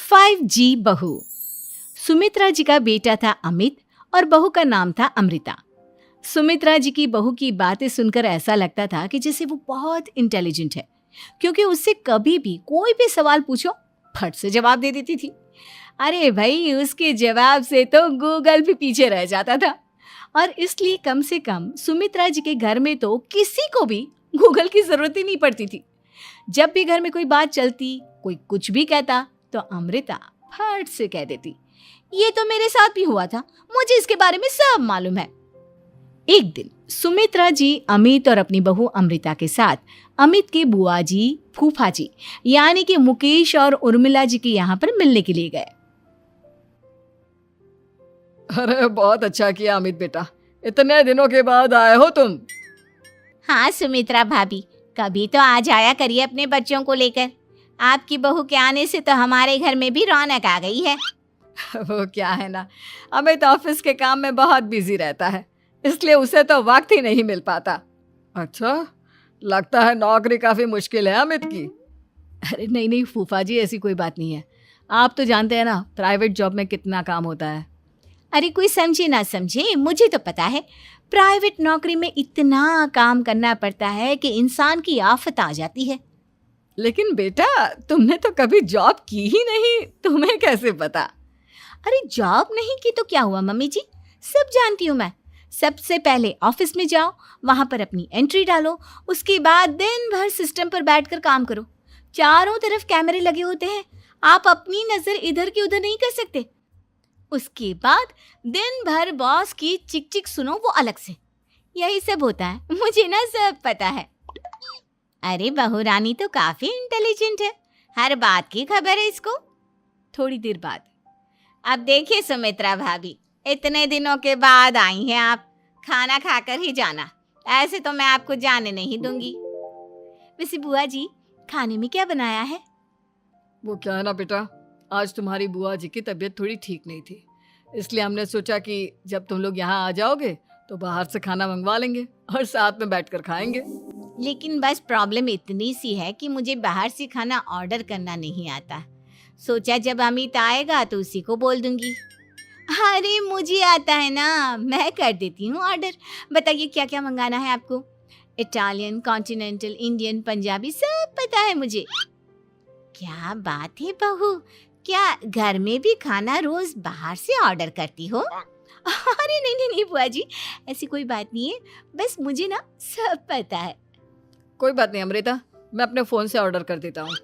5G बहू। सुमित्रा जी का बेटा था अमित और बहू का नाम था अमृता। सुमित्रा जी की बहू की बातें सुनकर ऐसा लगता था कि जैसे वो बहुत इंटेलिजेंट है, क्योंकि उससे कभी भी कोई भी सवाल पूछो फट से जवाब दे देती थी। अरे भाई, उसके जवाब से तो गूगल भी पीछे रह जाता था। और इसलिए कम से कम सुमित्रा जी के घर में तो किसी को भी गूगल की जरूरत ही नहीं पड़ती थी। जब भी घर में कोई बात चलती, कोई कुछ भी कहता, तो अमृता फट से कह देती, ये तो मेरे साथ भी हुआ था, मुझे इसके बारे में सब मालूम है। एक दिन सुमित्रा जी अमित और अपनी बहू अमृता के साथ अमित के बुआ जी, फूफा जी यानी कि मुकेश और उर्मिला जी के यहाँ पर मिलने के लिए गए। अरे बहुत अच्छा किया अमित बेटा, इतने दिनों के बाद आए हो तुम। हाँ सुमित्रा भाभी, कभी तो आ जाया करिए अपने बच्चों को लेकर। आपकी बहू के आने से तो हमारे घर में भी रौनक आ गई है। वो क्या है ना, अमित ऑफिस के काम में बहुत बिजी रहता है, इसलिए उसे तो वक्त ही नहीं मिल पाता। अच्छा, लगता है नौकरी काफी मुश्किल है अमित की। अरे नहीं फूफा जी, ऐसी कोई बात नहीं है। आप तो जानते हैं ना प्राइवेट जॉब में कितना काम होता है। अरे कोई समझे ना समझे, मुझे तो पता है प्राइवेट नौकरी में इतना काम करना पड़ता है कि इंसान की आफत आ जाती है। लेकिन बेटा, तुमने तो कभी जॉब की ही नहीं, तुम्हें कैसे पता? अरे जॉब नहीं की तो क्या हुआ मम्मी जी, सब जानती हूँ मैं। सबसे पहले ऑफिस में जाओ, वहां पर अपनी एंट्री डालो, उसके बाद दिन भर सिस्टम पर बैठकर काम करो। चारों तरफ कैमरे लगे होते हैं, आप अपनी नजर इधर की उधर नहीं कर सकते। उसके बाद दिन भर बॉस की चिक चिक सुनो, वो अलग से। यही सब होता है, मुझे ना सब पता है। अरे बहू रानी तो काफी इंटेलिजेंट है, हर बात की खबर है इसको। थोड़ी देर बाद, अब देखिए सुमित्रा भाभी, इतने दिनों के बाद आई हैं आप, खाना खाकर ही जाना, ऐसे तो मैं आपको जाने नहीं दूंगी। वैसे बुआ जी, खाने में क्या बनाया है? वो क्या है ना बेटा, आज तुम्हारी बुआ जी की तबीयत थोड़ी ठीक नहीं थी, इसलिए हमने सोचा कि जब तुम लोग यहाँ आ जाओगे तो बाहर से खाना मंगवा लेंगे और साथ में बैठकर खाएंगे। लेकिन बस प्रॉब्लम इतनी सी है कि मुझे बाहर से खाना ऑर्डर करना नहीं आता। सोचा जब अमित आएगा तो उसी को बोल दूंगी। अरे मुझे आता है ना, मैं कर देती हूँ ऑर्डर। बताइए क्या क्या मंगाना है आपको? इटालियन, कॉन्टिनेंटल, इंडियन, पंजाबी, सब पता है मुझे। क्या बात है बहू, क्या घर में भी खाना रोज बाहर से ऑर्डर करती हो? अरे नहीं बुआ जी, ऐसी कोई बात नहीं है, बस मुझे ना सब पता है। कोई बात नहीं अमृता, मैं अपने फोन से ऑर्डर कर देता हूँ।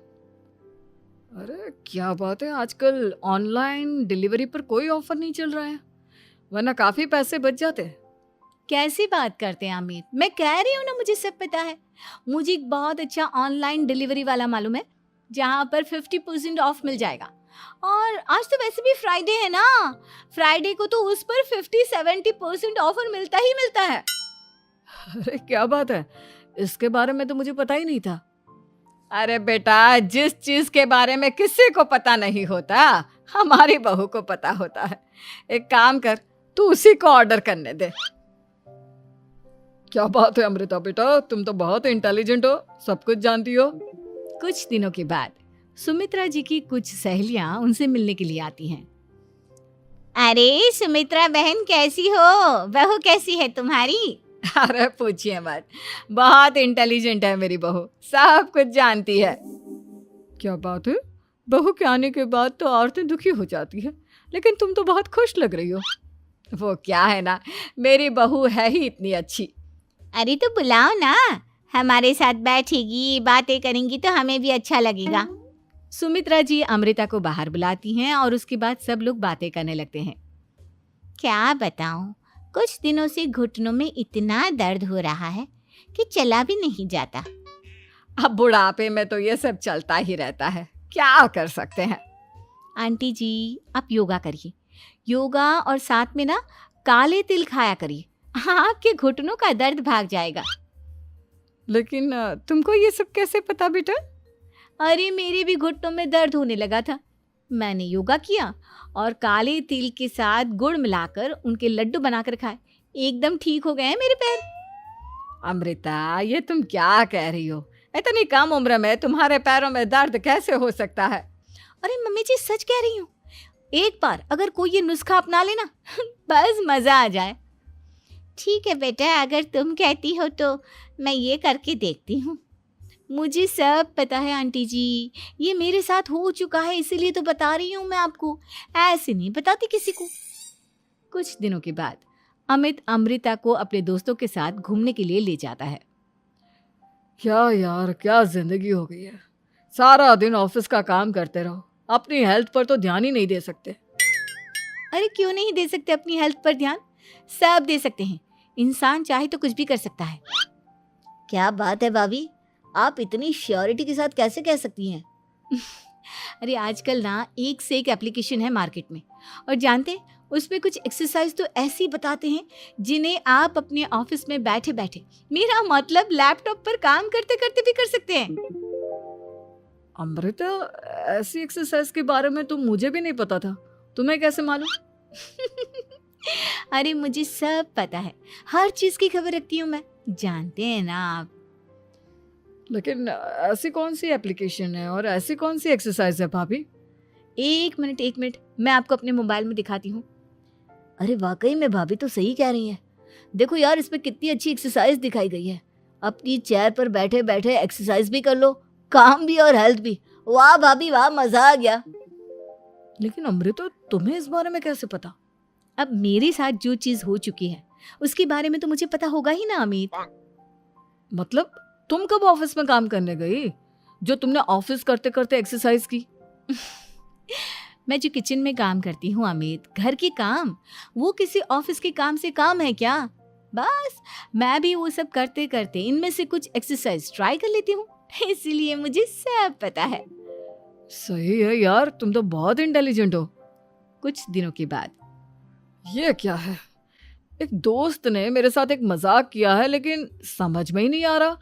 अरे क्या बात है, आजकल ऑनलाइन डिलीवरी पर कोई ऑफर नहीं चल रहा है, वरना काफी पैसे बच जाते। कैसी बात करते हैं अमित, मैं कह रही हूँ ना मुझे सब पता है। मुझे एक बहुत अच्छा ऑनलाइन डिलीवरी वाला मालूम है, जहाँ पर 50% ऑफ मिल जाएगा। और आज तो वैसे भी फ्राइडे है ना, फ्राइडे को तो उस पर 50-70% ऑफर मिलता ही मिलता है। अरे क्या बात है, इसके बारे में तो मुझे पता ही नहीं था। अरे बेटा, जिस चीज के बारे में किसी को पता नहीं होता, हमारी बहू को पता होता है। एक काम कर, तू उसी को ऑर्डर करने दे। क्या बात है अमृता बेटा, तुम तो बहुत इंटेलिजेंट हो, सब कुछ जानती हो। कुछ दिनों के बाद सुमित्रा जी की कुछ सहेलियां उनसे मिलने के लिए आती हैं। अरे सुमित्रा बहन कैसी हो, बहू कैसी है तुम्हारी? अरे पूछिए मत, बहुत इंटेलिजेंट है मेरी बहू, सब कुछ जानती है। क्या बात है, बहू के आने के बाद तो औरतें दुखी हो जाती है, लेकिन तुम तो बहुत खुश लग रही हो। वो क्या है ना, मेरी बहू है ही इतनी अच्छी। अरे तो बुलाओ ना, हमारे साथ बैठेगी, बातें करेंगी तो हमें भी अच्छा लगेगा। सुमित्रा जी अमृता को बाहर बुलाती हैं और उसके बाद सब लोग बातें करने लगते हैं। क्या बताऊं, कुछ दिनों से घुटनों में इतना दर्द हो रहा है कि चला भी नहीं जाता। अब बुढ़ापे में तो ये सब चलता ही रहता है, क्या कर सकते हैं। आंटी जी, आप योगा करिए, योगा और साथ में ना काले तिल खाया करिए, आपके घुटनों का दर्द भाग जाएगा। लेकिन तुमको ये सब कैसे पता बेटा? अरे मेरे भी घुटनों में दर्द होने लगा था, मैंने योगा किया और काले तिल के साथ गुड़ मिलाकर उनके लड्डू बनाकर खाए, एकदम ठीक हो गए हैं मेरे पैर। अमृता, ये तुम क्या कह रही हो? इतनी कम उम्र में तुम्हारे पैरों में दर्द कैसे हो सकता है? अरे मम्मी जी सच कह रही हूँ, एक बार अगर कोई ये नुस्खा अपना लेना बस मज़ा आ जाए। ठीक है बेटा, अगर तुम कहती हो तो मैं ये करके देखती हूँ। मुझे सब पता है आंटी जी, ये मेरे साथ हो चुका है, इसीलिए तो बता रही हूँ मैं आपको, ऐसे नहीं बताती किसी को। कुछ दिनों के बाद अमित अमृता को अपने दोस्तों के साथ घूमने के लिए ले जाता है। क्या यार, क्या जिंदगी हो गई है। सारा दिन ऑफिस का काम करते रहो, अपनी हेल्थ पर तो ध्यान ही नहीं दे सकते। अरे क्यों नहीं दे सकते अपनी हेल्थ पर ध्यान? सब दे सकते हैं, इंसान चाहे तो कुछ भी कर सकता है। क्या बात है भाभी, आप इतनी श्योरिटी के साथ कैसे कह सकती हैं? अरे आजकल ना एक से एक एप्लीकेशन है मार्केट में, और जानते हैं उसमें कुछ एक्सरसाइज तो ऐसी बताते हैं जिन्हें आप अपने ऑफिस में बैठे बैठे, मेरा मतलब लैपटॉप पर काम करते करते भी कर सकते हैं। अमृता, ऐसी एक्सरसाइज के बारे में तो मुझे भी नहीं पता था, तुम्हें कैसे मालूम? अरे मुझे सब पता है, हर चीज की खबर रखती हूँ मैं, जानते हैं ना आप। लेकिन ऐसी कौन सी एप्लीकेशन है और ऐसी कौन सी एक्सरसाइज है भाभी? एक मिनट, मैं आपको अपने मोबाइल में दिखाती हूँ। अरे वाकई में भाभी तो सही कह रही हैं। देखो यार, इसमें कितनी अच्छी एक्सरसाइज दिखाई गई है। अपनी चेयर पर बैठे बैठे एक्सरसाइज भी कर लो, काम भी और हेल्थ भी। वाह भाभी वाह, मजा आ गया। लेकिन अमृता, तुम्हें इस बारे में कैसे पता? अब मेरे साथ जो चीज हो चुकी है उसके बारे में तो मुझे पता होगा ही ना अमित। मतलब तुम कब ऑफिस में काम करने गई जो तुमने ऑफिस करते करते एक्सरसाइज की? मैं जो किचन में काम करती हूँ अमित, घर के काम, वो किसी ऑफिस के काम से काम है क्या? बस मैं भी वो सब करते करते इनमें से कुछ एक्सरसाइज ट्राई कर लेती हूँ, इसीलिए मुझे सब पता है। सही है यार, तुम तो बहुत इंटेलिजेंट हो। कुछ दिनों के बाद ये क्या है? एक दोस्त ने मेरे साथ एक मजाक किया है, लेकिन समझ में ही नहीं आ रहा।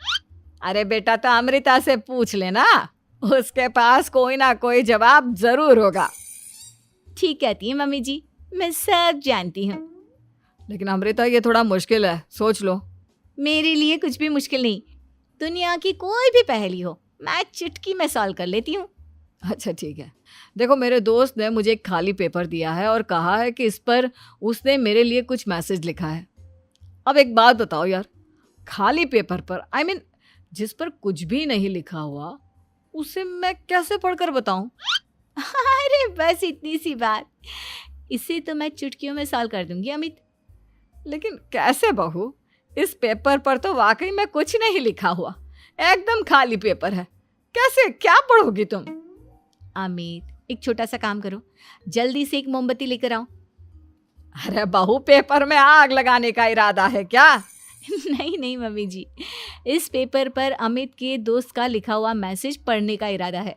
अरे बेटा, तो अमृता से पूछ लेना, उसके पास कोई ना कोई जवाब जरूर होगा। ठीक कहती है मम्मी जी, मैं सब जानती हूँ। लेकिन अमृता, ये थोड़ा मुश्किल है, सोच लो। मेरे लिए कुछ भी मुश्किल नहीं, दुनिया की कोई भी पहेली हो मैं चुटकी में सॉल्व कर लेती हूँ। अच्छा ठीक है, देखो मेरे दोस्त ने मुझे एक खाली पेपर दिया है और कहा है कि इस पर उसने मेरे लिए कुछ मैसेज लिखा है। अब एक बात बताओ यार, खाली पेपर पर, आई मीन जिस पर कुछ भी नहीं लिखा हुआ, उसे मैं कैसे पढ़कर बताऊं? अरे बस इतनी सी बात, इसे तो मैं चुटकियों में सॉल्व कर दूंगी अमित। लेकिन कैसे बहू? इस पेपर पर तो वाकई में कुछ नहीं लिखा हुआ, एकदम खाली पेपर है, कैसे, क्या पढ़ोगी तुम? अमित, एक छोटा सा काम करो, जल्दी से एक मोमबत्ती लेकर आओ। अरे बहू, पेपर में आग लगाने का इरादा है क्या? नहीं मम्मी जी, इस पेपर पर अमित के दोस्त का लिखा हुआ मैसेज पढ़ने का इरादा है।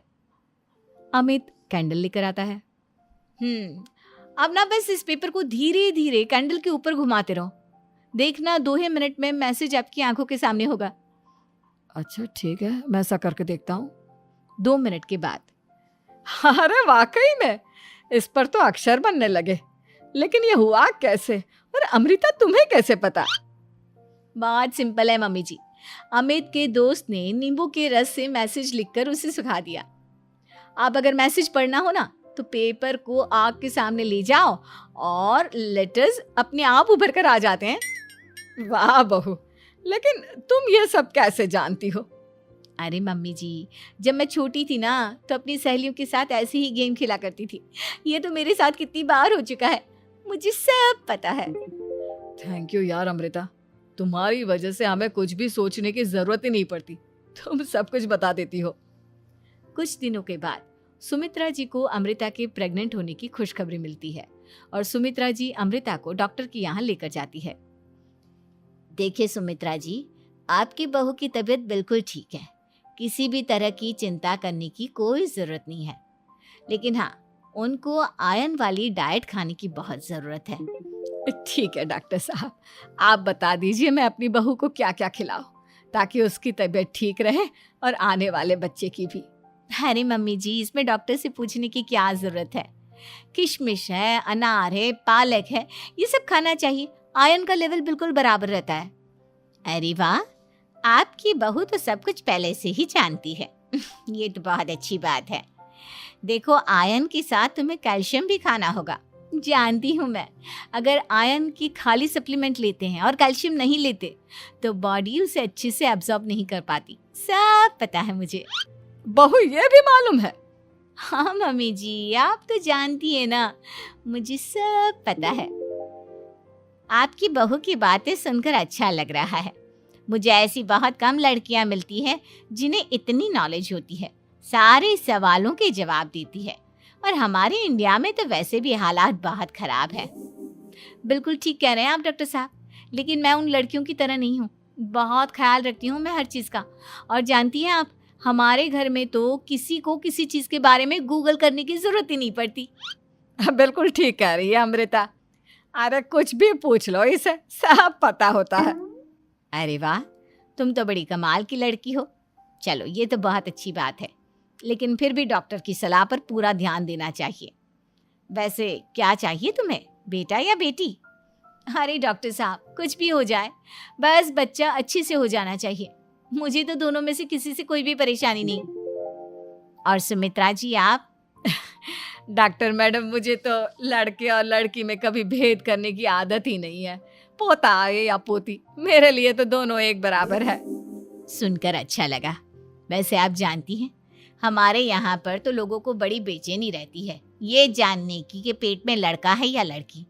अमित कैंडल लेकर आता है। अब ना बस इस पेपर को धीरे धीरे कैंडल के ऊपर घुमाते रहो, देखना 2 ही मिनट में मैसेज आपकी आंखों के सामने होगा। अच्छा ठीक है, मैं ऐसा करके देखता हूँ। 2 मिनट के बाद, अरे वाकई में इस पर तो अक्षर बनने लगे, लेकिन ये हुआ कैसे? और अमृता, तुम्हें कैसे पता? बहुत सिंपल है मम्मी जी, अमित के दोस्त ने नींबू के रस से मैसेज लिखकर उसे सुखा दिया। अब अगर मैसेज पढ़ना हो ना तो पेपर को आग के सामने ले जाओ और लेटर्स अपने आप उभर कर आ जाते हैं। वाह बहू, लेकिन तुम ये सब कैसे जानती हो? अरे मम्मी जी, जब मैं छोटी थी ना तो अपनी सहेलियों के साथ ऐसे ही गेम खेला करती थी। ये तो मेरे साथ कितनी बार हो चुका है, मुझे सब पता है। थैंक यू यार अमृता, तुम्हारी वजह से हमें कुछ भी सोचने की जरूरत ही नहीं पड़ती, तुम सब कुछ बता देती हो। कुछ दिनों के बाद सुमित्रा जी को अमृता के प्रेग्नेंट होने की खुशखबरी मिलती है और सुमित्रा जी अमृता को डॉक्टर के यहाँ लेकर जाती है। देखिए सुमित्रा जी, आपकी बहू की तबीयत बिल्कुल ठीक है, किसी भी तरह की चिंता करने की कोई ज़रूरत नहीं है। लेकिन हाँ, उनको आयरन वाली डाइट खाने की बहुत ज़रूरत है। ठीक है डॉक्टर साहब, आप बता दीजिए मैं अपनी बहू को क्या क्या खिलाऊं ताकि उसकी तबीयत ठीक रहे और आने वाले बच्चे की भी। अरे मम्मी जी, इसमें डॉक्टर से पूछने की क्या ज़रूरत है? किशमिश है, अनार है, पालक है, ये सब खाना चाहिए, आयरन का लेवल बिल्कुल बराबर रहता है। अरे वाह, आपकी बहू तो सब कुछ पहले से ही जानती है। ये तो बहुत अच्छी बात है। देखो, आयरन के साथ तुम्हें कैल्शियम भी खाना होगा। जानती हूँ मैं, अगर आयरन की खाली सप्लीमेंट लेते हैं और कैल्शियम नहीं लेते तो बॉडी उसे अच्छे से एब्जॉर्ब नहीं कर पाती। सब पता है मुझे। बहू ये भी मालूम है? हाँ मम्मी जी, आप तो जानती है ना, मुझे सब पता है। आपकी बहू की बातें सुनकर अच्छा लग रहा है। मुझे ऐसी बहुत कम लड़कियां मिलती हैं जिन्हें इतनी नॉलेज होती है, सारे सवालों के जवाब देती है। और हमारे इंडिया में तो वैसे भी हालात बहुत खराब है। बिल्कुल ठीक कह रहे हैं आप डॉक्टर साहब, लेकिन मैं उन लड़कियों की तरह नहीं हूँ। बहुत ख्याल रखती हूँ मैं हर चीज़ का। और जानती हैं आप, हमारे घर में तो किसी को किसी चीज़ के बारे में गूगल करने की ज़रूरत ही नहीं पड़ती। बिल्कुल ठीक कह रही है अमृता। अरे कुछ भी पूछ लो इसे, सब पता होता है। अरे वाह, तुम तो बड़ी कमाल की लड़की हो। चलो, ये तो बहुत अच्छी बात है, लेकिन फिर भी डॉक्टर की सलाह पर पूरा ध्यान देना चाहिए। वैसे क्या चाहिए तुम्हें, बेटा या बेटी? अरे डॉक्टर साहब, कुछ भी हो जाए, बस बच्चा अच्छे से हो जाना चाहिए। मुझे तो दोनों में से किसी से कोई भी परेशानी नहीं। और सुमित्रा जी, आप? डॉक्टर मैडम, मुझे तो लड़के और लड़की में कभी भेद करने की आदत ही नहीं है। पोता आए या पोती, मेरे लिए तो दोनों एक बराबर है। सुनकर अच्छा लगा। वैसे आप जानती हैं, हमारे यहाँ पर तो लोगों को बड़ी बेचैनी रहती है ये जानने की कि पेट में लड़का है या लड़की,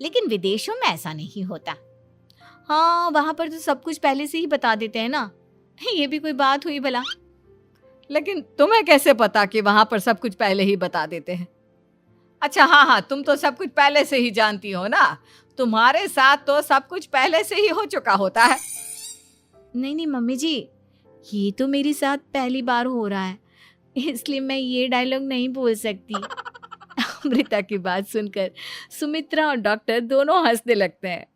लेकिन विदेशों में ऐसा नहीं होता। हाँ, वहाँ पर तो सब कुछ पहले से ही बता देते हैं ना। ये भी कोई बात हुई भला? लेकिन तुम्हें कैसे पता कि वहां पर सब कुछ पहले ही बता देते हैं? अच्छा हाँ, तुम तो सब कुछ पहले से ही जानती हो ना। तुम्हारे साथ तो सब कुछ पहले से ही हो चुका होता है। नहीं मम्मी जी, ये तो मेरे साथ पहली बार हो रहा है, इसलिए मैं ये डायलॉग नहीं बोल सकती। अमृता की बात सुनकर सुमित्रा और डॉक्टर दोनों हंसने लगते हैं।